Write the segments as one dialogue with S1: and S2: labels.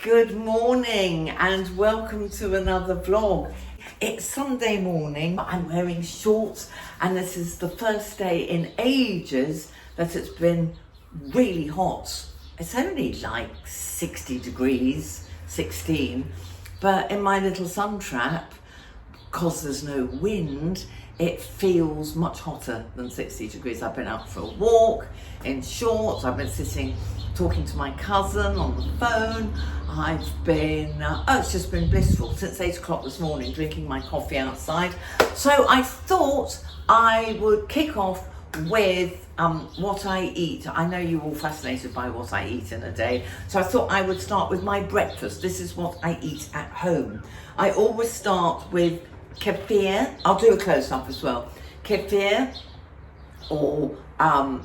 S1: Good morning and welcome to another vlog. It's Sunday morning, I'm wearing shorts and this is the first day in ages that it's been really hot. It's only like 60 degrees, 16, but in my little sun trap, because there's no wind, it feels much hotter than 60 degrees. I've been out for a walk in shorts, I've been sitting talking to my cousin on the phone. I've been, it's just been blissful since 8 o'clock this morning, drinking my coffee outside. So I thought I would kick off with what I eat. I know you're all fascinated by what I eat in a day. So I thought I would start with my breakfast. This is what I eat at home. I always start with kefir. I'll do a close-up as well. Kefir or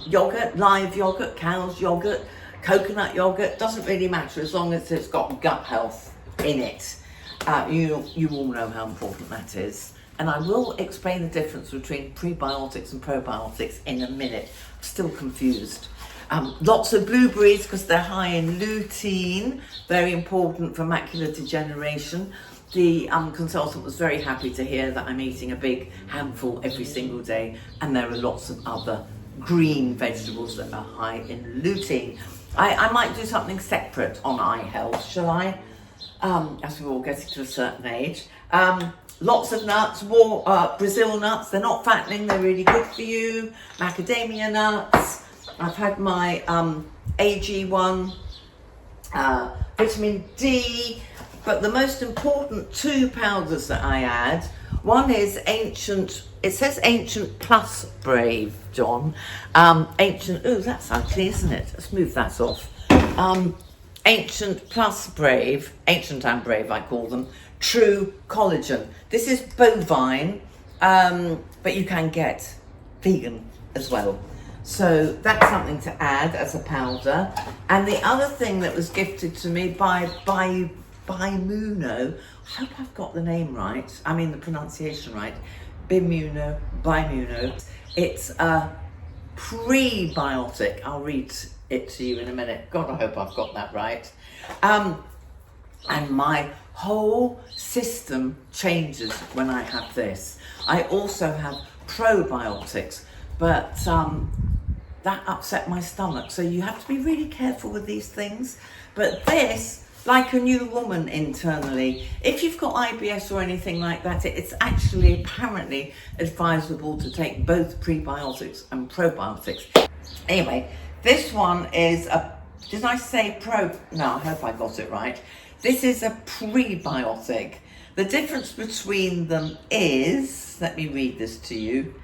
S1: yogurt, live yogurt, cow's yogurt, coconut yogurt, doesn't really matter as long as it's got gut health in it. You all know how important that is. And I will explain the difference between prebiotics and probiotics in a minute. I'm still confused. Lots of blueberries because they're high in lutein, very important for macular degeneration. The consultant was very happy to hear that I'm eating a big handful every single day, and there are lots of other green vegetables that are high in lutein. I might do something separate on eye health, shall I? As we're all getting to a certain age. Lots of nuts, Brazil nuts, they're not fattening, they're really good for you. Macadamia nuts. I've had my AG1, vitamin D, but the most important two powders that I add, one is Ancient, it says Ancient Plus Brave, John. Ancient, ooh, that's ugly, isn't it? Let's move that off. Ancient Plus Brave, Ancient and Brave I call them, True Collagen. This is bovine, but you can get vegan as well. So that's something to add as a powder. And the other thing that was gifted to me by Bimuno, I hope I've got the name right, I mean the pronunciation right, Bimuno. It's a prebiotic. I'll read it to you in a minute. God, I hope I've got that right. And my whole system changes when I have this. I also have probiotics, but that upset my stomach. So you have to be really careful with these things. But this, like a new woman internally, if you've got IBS or anything like that, it's actually apparently advisable to take both prebiotics and probiotics. Anyway, this one is a, did I say no, I hope I got it right. This is a prebiotic. The difference between them is, let me read this to you.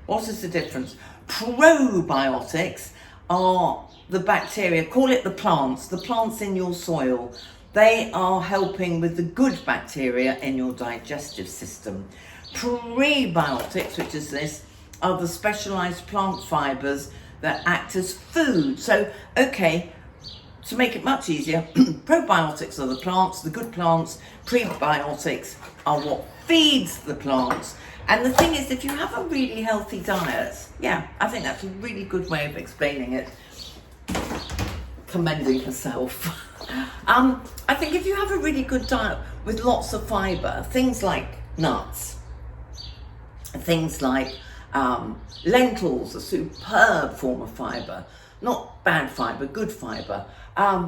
S1: What is the difference? Probiotics are the bacteria, call it the plants in your soil. They are helping with the good bacteria in your digestive system. Prebiotics, which is this, are the specialized plant fibers that act as food. So, okay, to make it much easier, probiotics are the plants, the good plants. Prebiotics are what feeds the plants. And the thing is, if you have a really healthy diet, yeah, I think that's a really good way of explaining it. Commending herself. I think if you have a really good diet with lots of fibre, things like nuts, things like lentils, a superb form of fibre, not bad fibre, good fibre,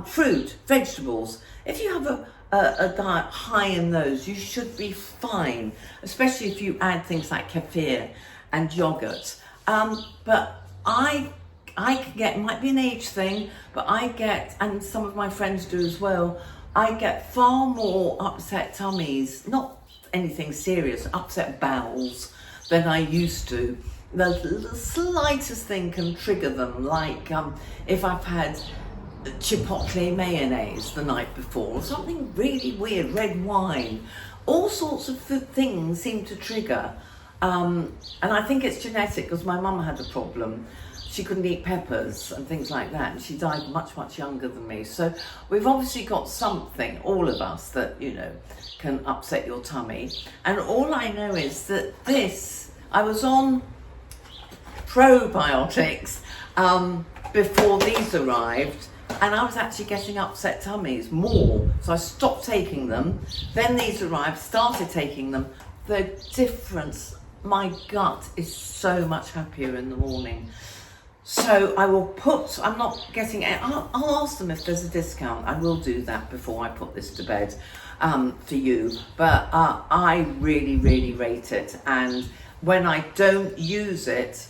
S1: fruit, vegetables. If you have a diet high in those, you should be fine, especially if you add things like kefir and yogurt. But I can get, it might be an age thing, but I get, and some of my friends do as well, I get far more upset tummies, not anything serious, upset bowels than I used to. The slightest thing can trigger them, like if I've had chipotle mayonnaise the night before, or something really weird, red wine, all sorts of things seem to trigger. And I think it's genetic because my mum had a problem. She couldn't eat peppers and things like that, and she died much, much younger than me. So we've obviously got something, all of us, that, you know, can upset your tummy. And all I know is that this, I was on probiotics before these arrived, and I was actually getting upset tummies more. So I stopped taking them. Then these arrived, started taking them. The difference, my gut is so much happier in the morning. So I will put, I'm not getting it, I'll ask them if there's a discount. I will do that before I put this to bed for you. But I really, really rate it. And when I don't use it,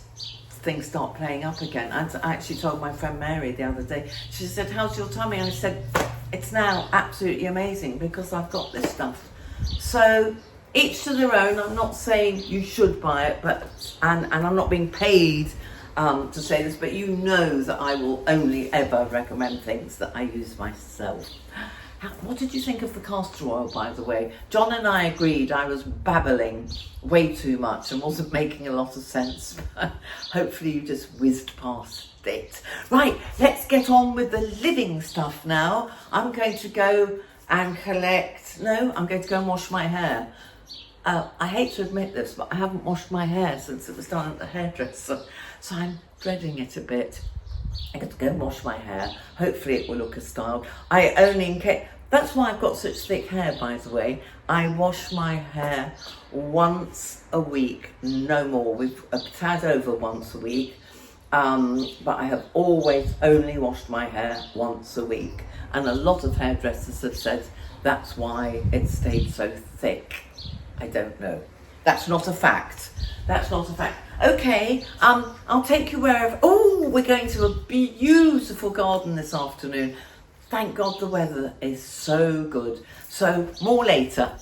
S1: things start playing up again. I actually told my friend Mary the other day, she said, how's your tummy? And I said, it's now absolutely amazing because I've got this stuff. So each to their own. I'm not saying you should buy it, but and I'm not being paid to say this, but you know that I will only ever recommend things that I use myself. What did you think of the castor oil, by the way? John and I agreed I was babbling way too much and wasn't making a lot of sense. Hopefully you just whizzed past it. Right, let's get on with the living stuff now. I'm going to go and I'm going to go and wash my hair. I hate to admit this, but I haven't washed my hair since it was done at the hairdresser, so I'm dreading it a bit. I'm going to go and wash my hair. Hopefully it will look as styled. That's why I've got such thick hair, by the way. I wash my hair once a week, no more. We've a tad over once a week, but I have always only washed my hair once a week. And a lot of hairdressers have said that's why it stayed so thick. I don't know. That's not a fact. That's not a fact. Okay, I'll take you wherever. Oh, we're going to a beautiful garden this afternoon. Thank God the weather is so good. So more later.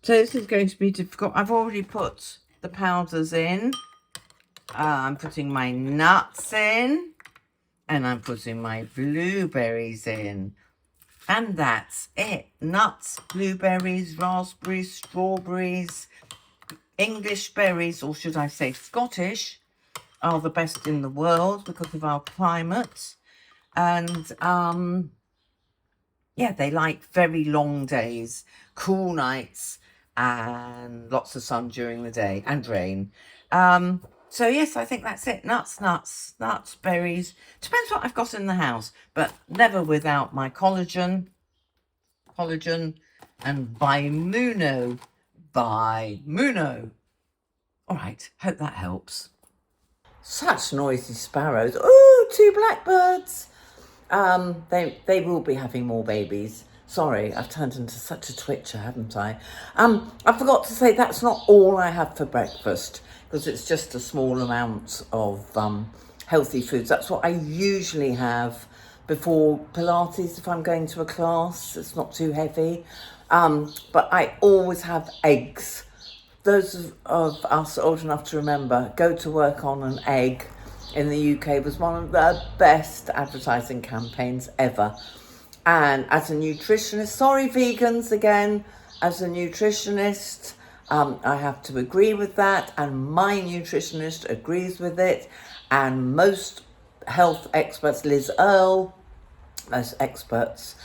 S1: So this is going to be difficult. I've already put the powders in. I'm putting my nuts in. And I'm putting my blueberries in. And that's it. Nuts, blueberries, raspberries, strawberries, English berries, or should I say Scottish, are the best in the world because of our climate. And yeah, they like very long days, cool nights, and lots of sun during the day and rain. So yes, I think that's it. Nuts, berries. Depends what I've got in the house, but never without my collagen and Bimuno. All right, hope that helps. Such noisy sparrows. Oh, 2 blackbirds. They will be having more babies. Sorry, I've turned into such a twitcher, haven't I? I forgot to say that's not all I have for breakfast, because it's just a small amount of healthy foods. That's what I usually have before Pilates if I'm going to a class. It's not too heavy. But I always have eggs. Those of us old enough to remember, Go to Work on an Egg in the UK was one of the best advertising campaigns ever. And as a nutritionist, sorry vegans again, as a nutritionist, I have to agree with that, and my nutritionist agrees with it, and most health experts, Liz Earle, most experts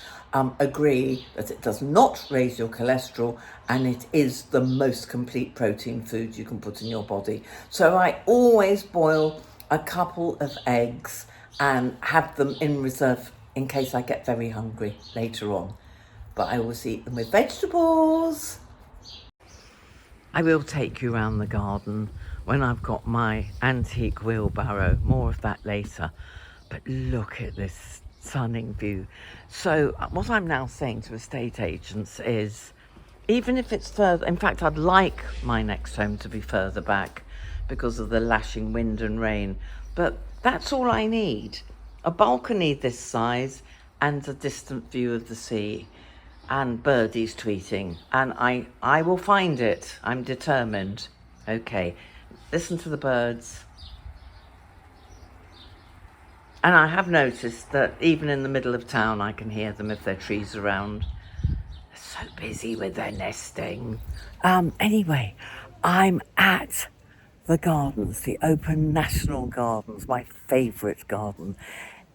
S1: agree that it does not raise your cholesterol, and it is the most complete protein food you can put in your body. So I always boil a couple of eggs and have them in reserve in case I get very hungry later on. But I always eat them with vegetables. I will take you around the garden when I've got my antique wheelbarrow. More of that later. But look at this stunning view. So what I'm now saying to estate agents is, even if it's further, in fact, I'd like my next home to be further back because of the lashing wind and rain. But that's all I need. A balcony this size and a distant view of the sea and birdies tweeting, and I will find it. I'm determined. Okay, listen to the birds. And I have noticed that even in the middle of town I can hear them if there are trees around. They're so busy with their nesting. Anyway, I'm at the gardens, the Open National Gardens, my favourite garden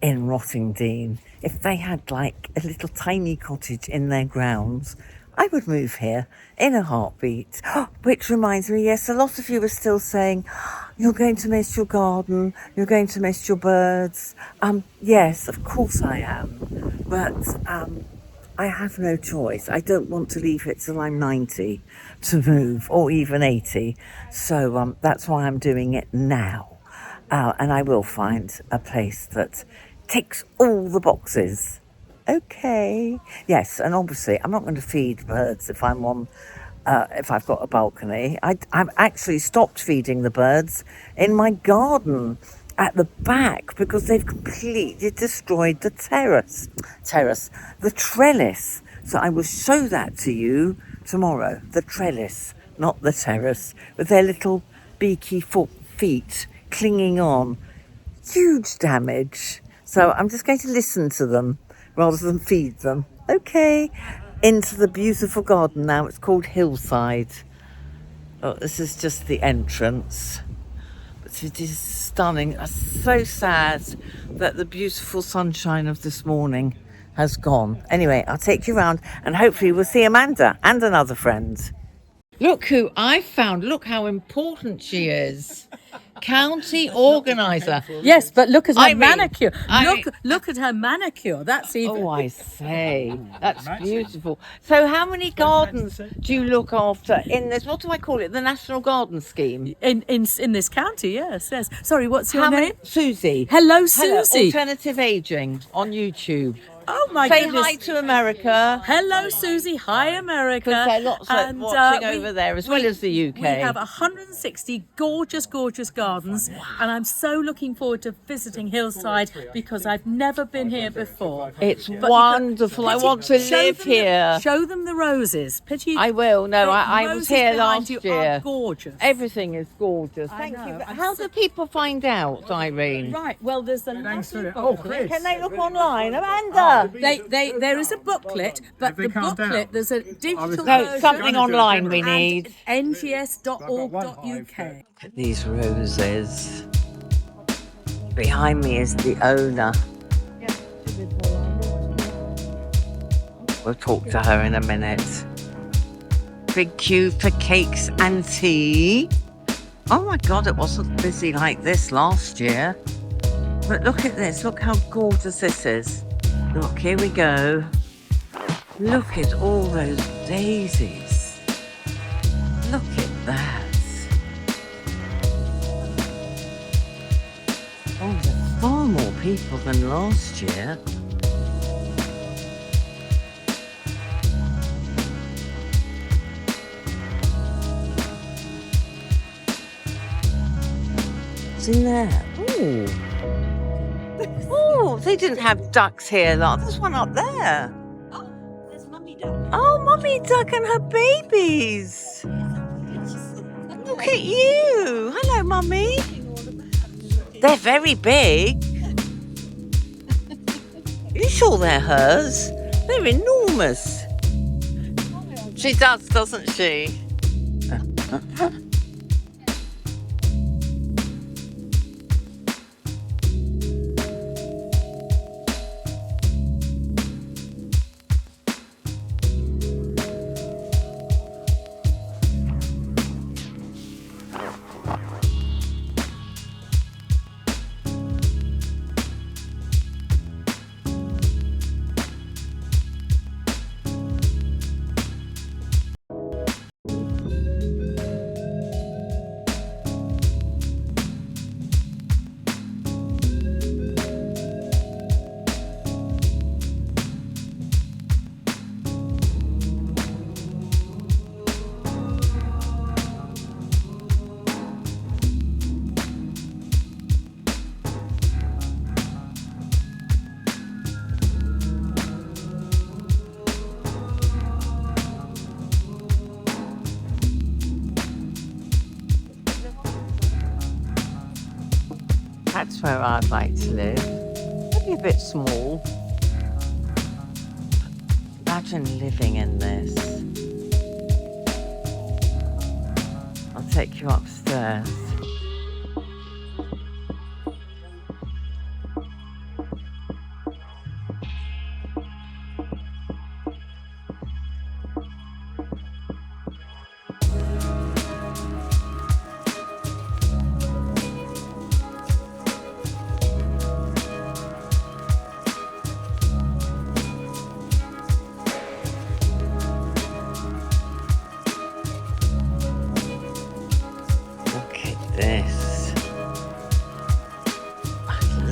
S1: in Rottingdean. If they had like a little tiny cottage in their grounds, I would move here in a heartbeat. Which reminds me, yes, a lot of you are still saying, You're going to miss your garden. You're going to miss your birds. Yes, of course I am. But I have no choice. I don't want to leave it till I'm 90 to move, or even 80. So that's why I'm doing it now. And I will find a place that ticks all the boxes. Okay. Yes, and obviously I'm not going to feed birds if I'm on. If I've got a balcony. I've actually stopped feeding the birds in my garden at the back because they've completely destroyed the the trellis. So I will show that to you tomorrow. The trellis, not the terrace, with their little beaky feet clinging on. Huge damage. So I'm just going to listen to them rather than feed them. Okay. Into the beautiful garden now. It's called Hillside. Oh, this is just the entrance. But it is stunning. I'm so sad that the beautiful sunshine of this morning has gone. Anyway, I'll take you around and hopefully we'll see Amanda and another friend. Look who I found. Look how important she is. County organiser.
S2: Yes, but look at her
S1: Irene,
S2: manicure. Look at her manicure. That's even.
S1: Oh, I say, that's beautiful. So how many gardens do you look after in this, what do I call it, the National Garden Scheme?
S2: In this county, yes. Sorry, what's your name?
S1: Susie.
S2: Hello, Susie.
S1: Alternative Ageing on YouTube.
S2: Oh my
S1: Say
S2: goodness.
S1: hi to America.
S2: Hello, Susie. Hi, America.
S1: Because there are lots of watching over there as well as the UK.
S2: We have 160 gorgeous gardens, and I'm so looking forward to visiting Hillside because I've never been here before.
S1: It's wonderful. I want to live here.
S2: Show them the roses.
S1: I will. No, I was here last
S2: year.
S1: Are
S2: gorgeous.
S1: Everything is gorgeous. Thank you. How do people find out, Irene?
S2: Right. Well, there's a
S3: Chris.
S1: Can they look online, Amanda?
S2: There is a booklet, but the booklet there's a digital version.
S1: Something online we need.
S2: ngs.org.uk.
S1: Look at these roses. Behind me is the owner. We'll talk to her in a minute. Big queue for cakes and tea. Oh my God, it wasn't busy like this last year. But look at this. Look how gorgeous this is. Look, here we go. Look at all those daisies. Look at that. Oh, there are far more people than last year. What's in there? Ooh. Oh, they didn't have ducks here. There's one up there.
S2: Oh, there's Mummy Duck.
S1: Oh, Mummy Duck and her babies. Look at you. Hello, Mummy. They're very big. You sure they're hers? They're enormous. She does, doesn't she? That's where I'd like to live. Maybe a bit small. Imagine living in this. I'll take you upstairs.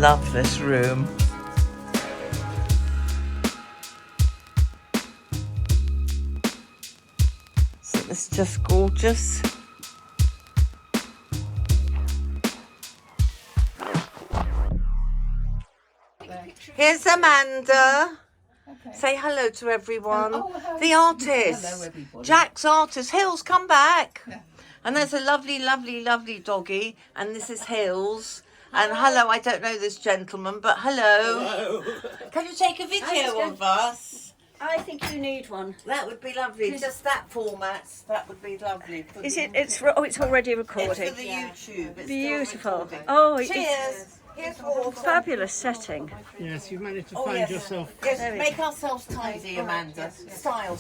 S1: love this room. So it's just gorgeous. Here's Amanda. Okay. Say hello to everyone. The artist. Hello, everybody. Jack's artist. Hills, come back. Yeah. And there's a lovely, lovely, lovely doggy. And this is Hills. And hello, I don't know this gentleman, but hello. Hello. Can you take a video of us?
S3: I think you need one.
S1: That would be lovely. Just that format. That would be lovely.
S3: Is it? It's already recording.
S1: It's for the YouTube. It's
S3: beautiful. Oh,
S1: cheers. Here's water.
S3: Fabulous setting.
S4: Yes, you've managed to find yourself.
S1: Yes, make ourselves tidy, Amanda. Styling.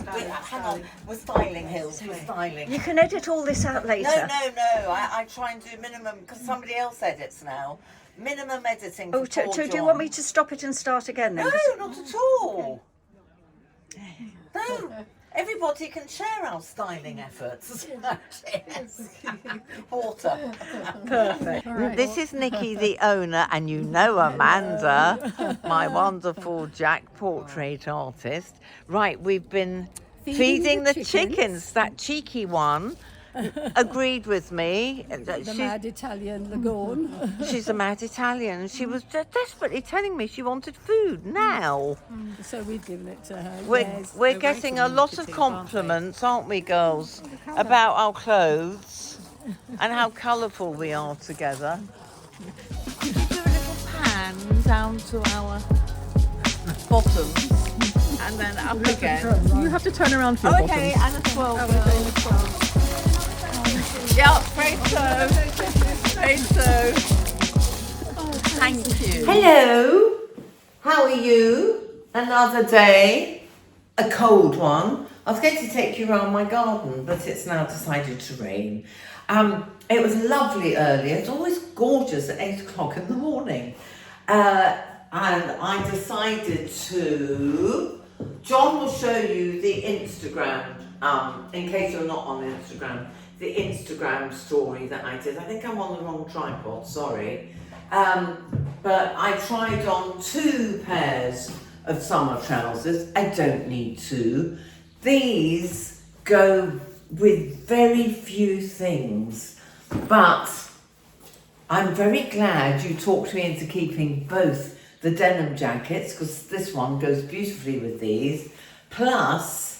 S1: Hang on, we're styling, Hills. We're styling.
S3: You can edit all this out later.
S1: No. I try and do minimum because somebody else edits now. Minimum editing.
S3: Oh, do you want me to stop it and start again then?
S1: No, not at all. No. Everybody can share our styling efforts. Water.
S3: Perfect.
S1: Right. This is Nikki, the owner, and you know Amanda, my wonderful Jack portrait artist. Right, we've been feeding the chickens. That cheeky one agreed with me.
S5: The mad Italian lagoon.
S1: She's a mad Italian. She was desperately telling me she wanted food now.
S5: So we've given it to her.
S1: We're getting a lot of compliments, aren't we, girls, about our clothes and how colourful we are together. You do a little pan down to our bottoms and then up again.
S2: You have to turn around for your bottom.
S1: Okay, and a 12. Yeah, afraid so. Thank you. Hello. How are you? Another day. A cold one. I was going to take you around my garden, but it's now decided to rain. It was lovely earlier. It's always gorgeous at 8 o'clock in the morning. And I decided to... John will show you the Instagram, in case you're not on Instagram. The Instagram story that I did. I think I'm on the wrong tripod, sorry. But I tried on 2 pairs of summer trousers. I don't need 2. These go with very few things, but I'm very glad you talked me into keeping both the denim jackets because this one goes beautifully with these. Plus,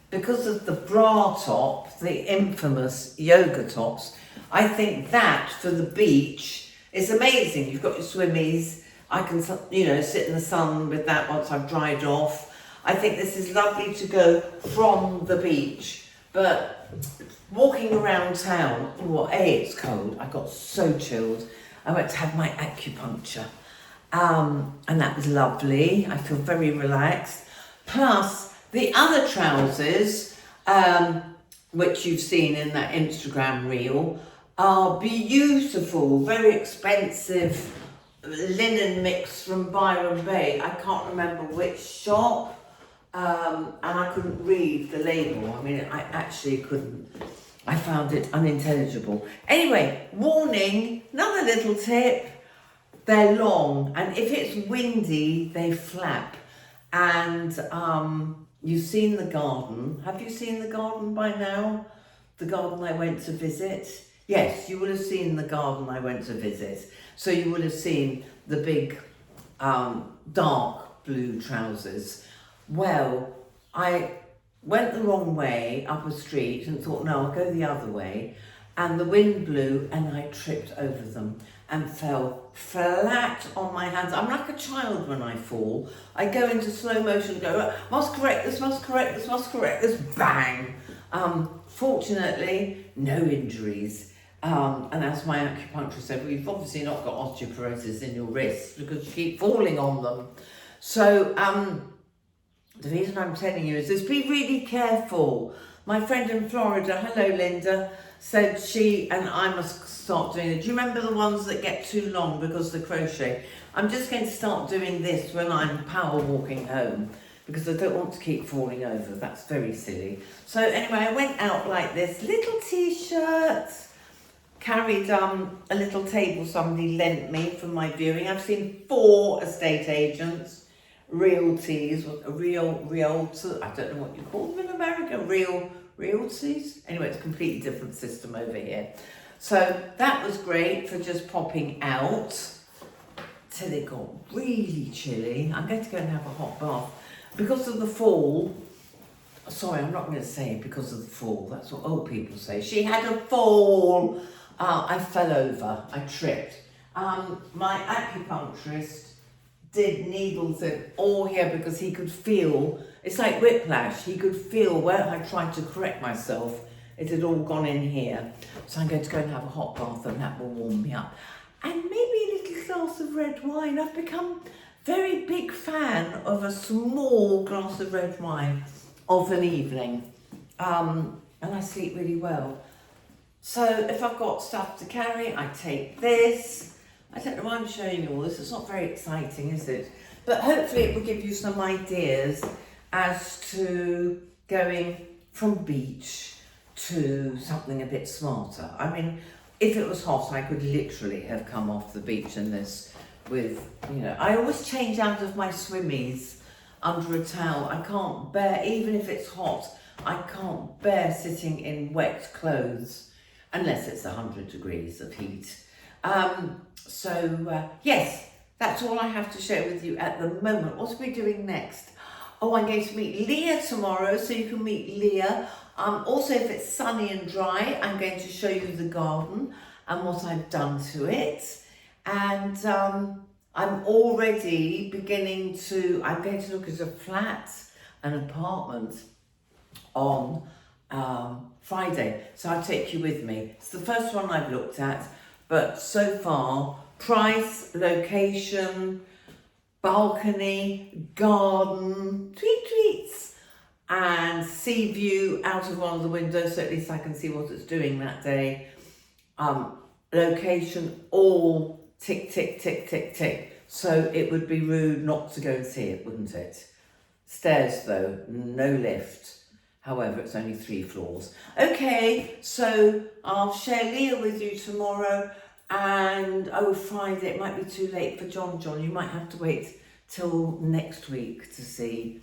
S1: because of the bra top, the infamous yoga tops, I think that for the beach is amazing. You've got your swimmies. I can, sit in the sun with that once I've dried off. I think this is lovely to go from the beach. But walking around town, it's cold. I got so chilled. I went to have my acupuncture. And that was lovely. I feel very relaxed. Plus, the other trousers, which you've seen in that Instagram reel, are beautiful, very expensive linen mix from Byron Bay. I can't remember which shop, and I couldn't read the label. I mean, I actually couldn't. I found it unintelligible. Anyway, warning, another little tip. They're long, and if it's windy, they flap. And you've seen the garden. Have you seen the garden by now? The garden I went to visit? Yes, you will have seen the garden I went to visit. So you will have seen the big dark blue trousers. Well, I went the wrong way up a street and thought, no, I'll go the other way. And the wind blew and I tripped over them and fell flat on my hands. I'm like a child when I fall. I go into slow motion and go, must correct this, bang. Fortunately, no injuries. And as my acupuncturist said, well, you've obviously not got osteoporosis in your wrists because you keep falling on them. So the reason I'm telling you is this, be really careful. My friend in Florida, hello Linda, said she and I must start doing it. Do you remember the ones that get too long because of the crochet? I'm just going to start doing this when I'm power walking home because I don't want to keep falling over. That's very silly. So anyway, I went out like this, little t-shirt, carried a little table somebody lent me for my viewing. I've seen 4 estate agents, realties, realtor, I don't know what you call them in America, realties. Anyway, it's a completely different system over here. So that was great for just popping out till it got really chilly. I'm going to go and have a hot bath. Because of the fall, sorry, I'm not going to say because of the fall, that's what old people say. She had a fall. I fell over, I tripped. My acupuncturist did needles in all here because he could feel, it's like whiplash, he could feel where I tried to correct myself, it had all gone in here. So I'm going to go and have a hot bath and that will warm me up. And maybe a little glass of red wine. I've become a very big fan of a small glass of red wine of an evening. And I sleep really well. So if I've got stuff to carry, I take this. I don't know why I'm showing you all this. It's not very exciting, is it? But hopefully it will give you some ideas as to going from beach to something a bit smarter. I mean, if it was hot, I could literally have come off the beach in this with, you know, I always change out of my swimmies under a towel. I can't bear, even if it's hot, I can't bear sitting in wet clothes unless it's 100 degrees of heat. Yes, that's all I have to share with you at the moment. What are we doing next? Oh, I'm going to meet Leah tomorrow, so you can meet Leah. Also, if it's sunny and dry, I'm going to show you the garden and what I've done to it. And I'm already I'm going to look at a flat, an apartment on Friday. So I'll take you with me. It's the first one I've looked at, but so far, price, location, balcony, garden, tweets, and sea view out of one of the windows, so at least I can see what it's doing that day. Location, all tick, tick, tick, tick, tick. So it would be rude not to go and see it, wouldn't it? Stairs though, no lift. However, it's only 3 floors. Okay, so I'll share Leah with you tomorrow. And Friday, it might be too late for John. You might have to wait till next week to see.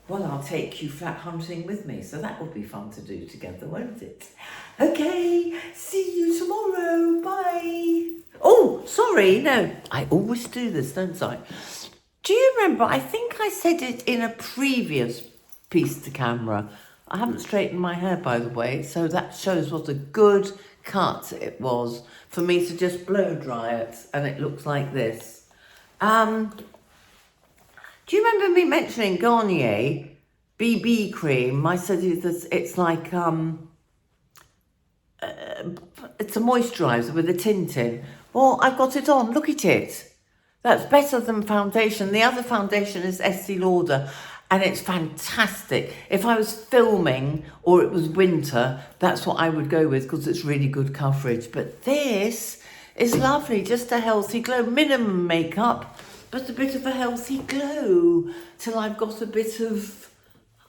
S1: Well, I'll take you flat hunting with me, so that will be fun to do together, won't it? Okay, see you tomorrow. Bye. Oh, sorry, no, I always do this, don't I? Do you remember? I think I said it in a previous piece to camera. I haven't straightened my hair, by the way, so that shows what a good cut it was for me to just blow dry it, and it looks like this. Do you remember me mentioning Garnier BB cream? I said it's like it's a moisturiser with a tint in. Well, I've got it on. Look at it. That's better than foundation. The other foundation is Estee Lauder, and it's fantastic. If I was filming or it was winter, that's what I would go with because it's really good coverage. But this is lovely, just a healthy glow. Minimum makeup, but a bit of a healthy glow till I've got a bit of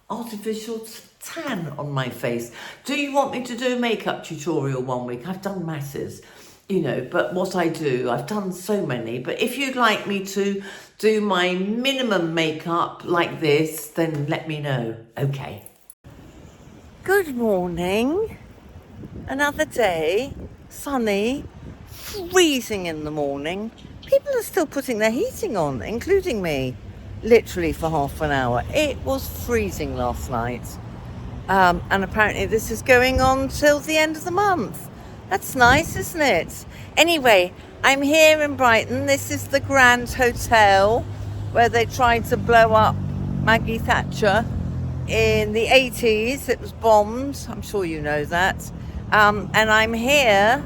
S1: artificial tan on my face. Do you want me to do a makeup tutorial one week? I've done masses, you know, but what I do, I've done so many. But if you'd like me to do my minimum makeup like this, then let me know. Okay. Good morning. Another day, sunny, freezing in the morning. People are still putting their heating on, including me, literally for half an hour. It was freezing last night. And apparently this is going on till the end of the month. That's nice, isn't it? Anyway, I'm here in Brighton. This is the Grand Hotel where they tried to blow up Maggie Thatcher in the 80s. It was bombed. I'm sure you know that. And I'm here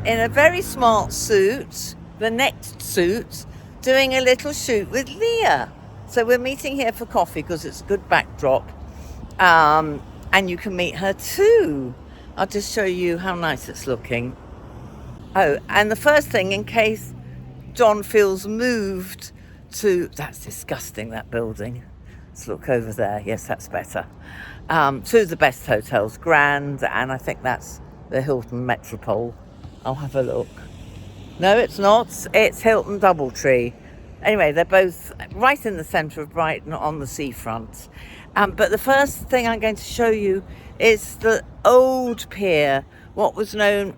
S1: in a very smart suit, the next suit, doing a little shoot with Leah. So we're meeting here for coffee because it's a good backdrop. And you can meet her too. I'll just show you how nice it's looking. Oh, and the first thing, in case John feels moved to... That's disgusting, that building. Let's look over there. Yes, that's better. Two of the best hotels, Grand, and I think that's the Hilton Metropole. I'll have a look. No, it's not. It's Hilton Doubletree. Anyway, they're both right in the centre of Brighton on the seafront. But the first thing I'm going to show you is the old pier, what was known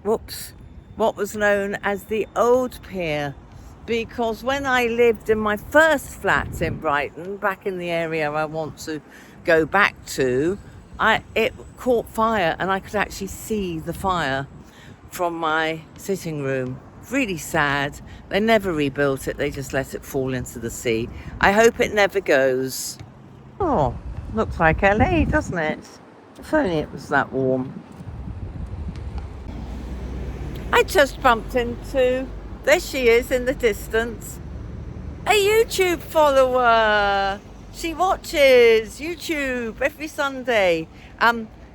S1: as the old pier. Because when I lived in my first flat in Brighton, back in the area I want to go back to, it caught fire and I could actually see the fire from my sitting room. Really sad. They never rebuilt it, they just let it fall into the sea. I hope it never goes. Oh, looks like LA, doesn't it? If only it was that warm. I just bumped into, there she is in the distance, a YouTube follower. She watches YouTube every Sunday.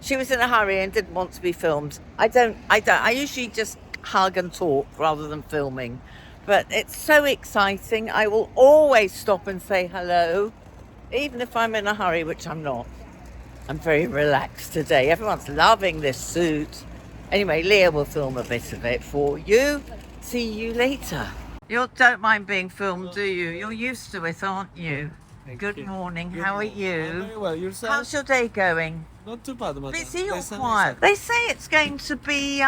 S1: She was in a hurry and didn't want to be filmed. I usually just hug and talk rather than filming. But it's so exciting. I will always stop and say hello, even if I'm in a hurry, which I'm not. I'm very relaxed today. Everyone's loving this suit. Anyway, Leah will film a bit of it for you. See you later. You don't mind being filmed, do you? You're used to it, aren't you? Good morning. How are you?
S6: Very well. Yourself?
S1: How's your day going?
S6: Not too bad, madam.
S1: Busy or
S6: The sun is
S1: quiet?
S6: up.
S1: They say it's going to be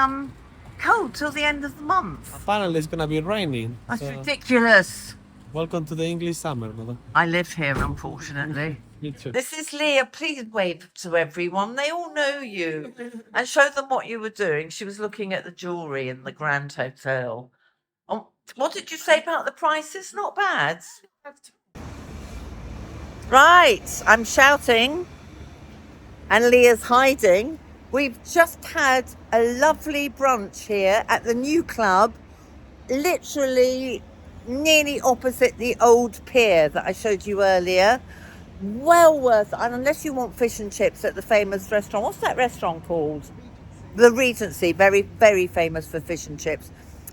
S1: cold till the end of the month.
S6: Apparently, it's gonna be raining.
S1: That's
S6: so
S1: ridiculous.
S6: welcome to the English summer, madam.
S1: I live here, unfortunately.
S6: Me too.
S1: This is Leah. Please wave to everyone. They all know you. And show them what you were doing. She was looking at the jewellery in the Grand Hotel. What did you say about the prices? Not bad. Right, I'm shouting and Leah's hiding. We've just had a lovely brunch here at the new club, literally nearly opposite the old pier that I showed you earlier. Well worth it, and unless you want fish and chips at the famous restaurant. What's that restaurant called? The Regency, very, very famous for fish and chips.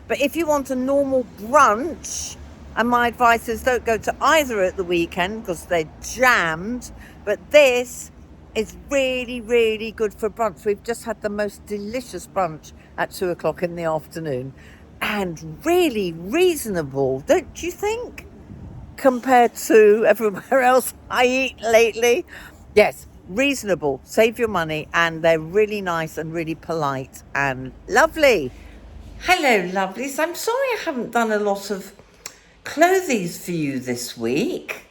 S1: But if you want a normal brunch, and my advice is don't go to either at the weekend because they're jammed, but this is really, really good for brunch. We've just had the most delicious brunch at 2:00 in the afternoon and really reasonable, don't you think? Compared to everywhere else I eat lately. Yes, reasonable, save your money, and they're really nice and really polite and lovely. Hello, lovelies. I'm sorry I haven't done a lot of clothies for you this week.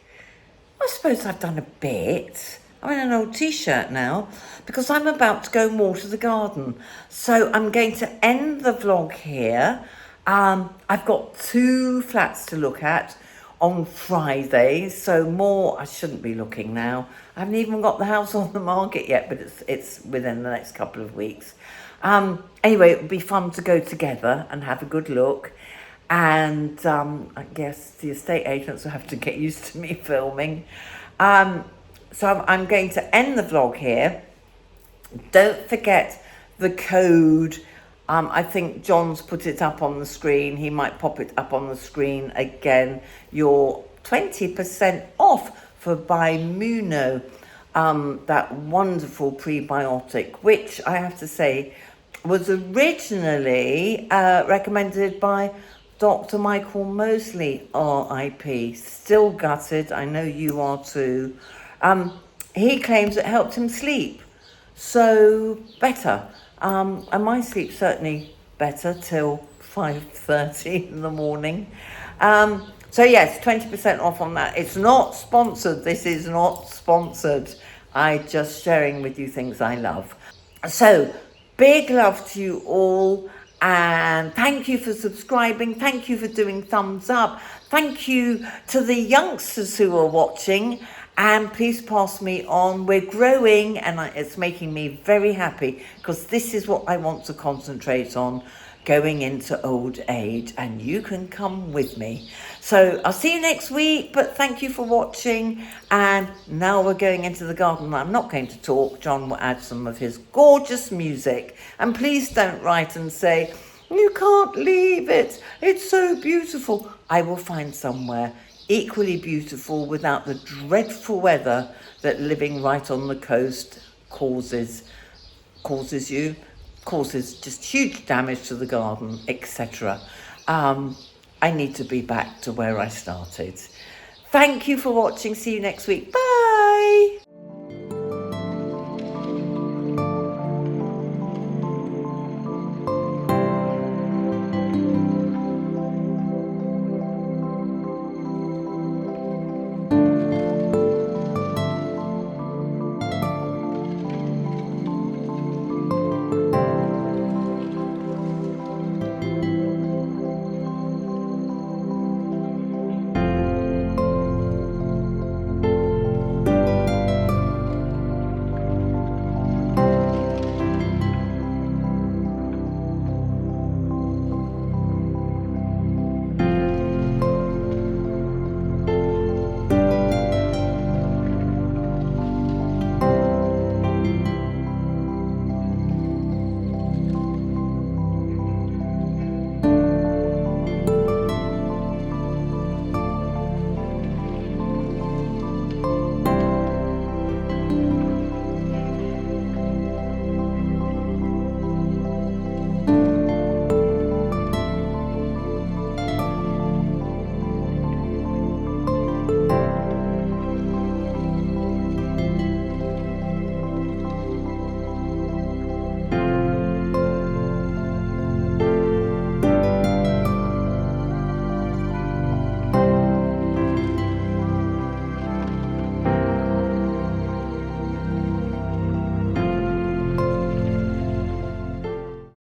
S1: I suppose I've done a bit. I'm in an old t-shirt now because I'm about to go more to the garden. So I'm going to end the vlog here. I've got 2 flats to look at on Friday, so more. I shouldn't be looking now. I haven't even got the house on the market yet, but it's within the next couple of weeks. Anyway, it would be fun to go together and have a good look. And I guess the estate agents will have to get used to me filming. So I'm going to end the vlog here. Don't forget the code. I think John's put it up on the screen. He might pop it up on the screen again. You're 20% off for Bimuno, that wonderful prebiotic, which I have to say was originally recommended by Dr. Michael Mosley, RIP. Still gutted, I know you are too. He claims it helped him sleep, so better. And my sleep certainly better till 5:30 in the morning. So yes, 20% off on that. It's not sponsored. This is not sponsored. I just sharing with you things I love. So big love to you all. And thank you for subscribing. Thank you for doing thumbs up. Thank you to the youngsters who are watching. And please pass me on. We're growing and it's making me very happy because this is what I want to concentrate on going into old age, and you can come with me. So I'll see you next week, but thank you for watching. And now we're going into the garden. I'm not going to talk. John will add some of his gorgeous music. And please don't write and say, you can't leave it, it's so beautiful. I will find somewhere equally beautiful without the dreadful weather that living right on the coast causes you. causes just huge damage to the garden, etc. I need to be back to where I started. Thank you for watching. See you next week. Bye.